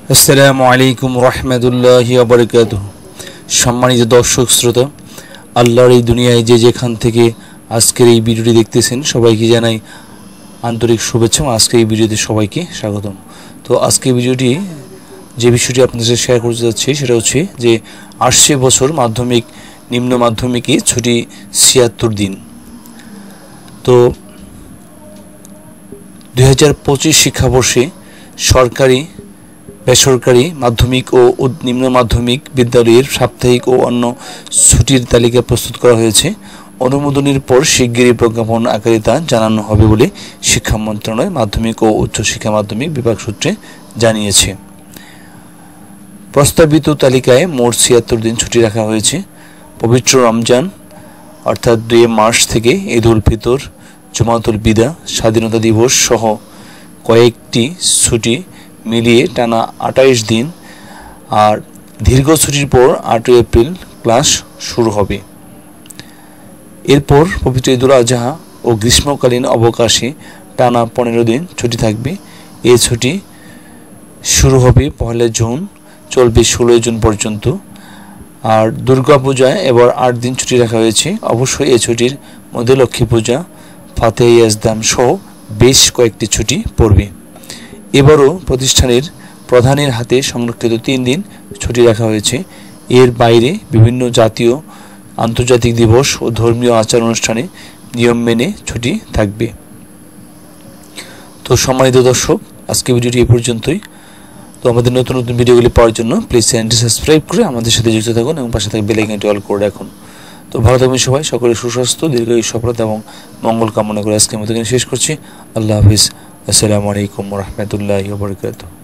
আসসালামু আলাইকুম রহমতুল্লাহি ওয়া বারাকাতুহু। সম্মানিত দর্শক শ্রোতা, আল্লাহর এই দুনিয়ায় যে যেখান থেকে আজকের এই ভিডিওটি দেখতেছেন সবাইকে জানাই আন্তরিক শুভেচ্ছা। আজকের এই ভিডিওতে সবাইকে স্বাগতম। তো আজকের ভিডিওটি যে বিষয়টি আপনাদের সাথে শেয়ার করতে যাচ্ছি সেটা হচ্ছে যে আসছে বছর মাধ্যমিক নিম্ন মাধ্যমিকে ছুটি ৭৬ দিন। তো ২০২৫ শিক্ষাবর্ষে সরকারি বেসরকারি মাধ্যমিক ও নিম্ন মাধ্যমিক বিদ্যালয়ের সাপ্তাহিক ও অন্য ছুটির তালিকা প্রস্তুত করা হয়েছে। অনুমোদনের পর শিগগিরই প্রজ্ঞাপন আকারে তা জানানো হবে বলে শিক্ষা মন্ত্রণালয় মাধ্যমিক ও উচ্চশিক্ষা মাধ্যমিক বিভাগ সূত্রে জানিয়েছে। প্রস্তাবিত তালিকায় মোট ৭৬ দিন ছুটি রাখা হয়েছে। পবিত্র রমজান অর্থাৎ ২ মার্চ থেকে ঈদ উল ফিতর, জুমাতুল বিদা, স্বাধীনতা দিবস সহ কয়েকটি ছুটি মিলিয়ে টানা ২৮ দিন। আর দীর্ঘ ছুটির পর ৮ এপ্রিল ক্লাস শুরু হবে। এরপর পবিত্র ঈদুল আজহা ও গ্রীষ্মকালীন অবকাশে টানা ১৫ দিন ছুটি থাকবে। এই ছুটি শুরু হবে ১ জুন, চলবে ১৬ জুন পর্যন্ত। আর দুর্গাপূজায় এবার ৮ দিন ছুটি রাখা হয়েছে। অবশ্যই এই ছুটির মধ্যে লক্ষ্মী পূজা, ফাতেহী ইয়াজদাম সহ বেশ কয়েকটি ছুটি পড়বে। এবারও প্রতিষ্ঠানের প্রধানের হাতে সংরক্ষিত ৩ দিন ছুটি রাখা হয়েছে। এর বাইরে বিভিন্ন জাতীয় আন্তর্জাতিক দিবস ও ধর্মীয় আচার অনুষ্ঠানে নিয়ম মেনে ছুটি থাকবে। তো সম্মানিত দর্শক, আজকে ভিডিওটি এই পর্যন্তই। তো আমাদের নতুন নতুন ভিডিওগুলি পাওয়ার জন্য প্লিজ চ্যানেলটি সাবস্ক্রাইব করে আমাদের সাথে যুক্ত থাকুন এবং পাশে থাকা বেল আইকনটি অল করে রাখুন। তো ভালো থাকবেন সবাই, সকলের সুস্বাস্থ্য, দীর্ঘায়ু, সফলতা এবং মঙ্গল কামনা করে আজকের মতো শেষ করছি। আল্লাহ হাফিজ। আসসালামু আলাইকুম রহমতুল্লাহি ওয়া বারাকাতুহু।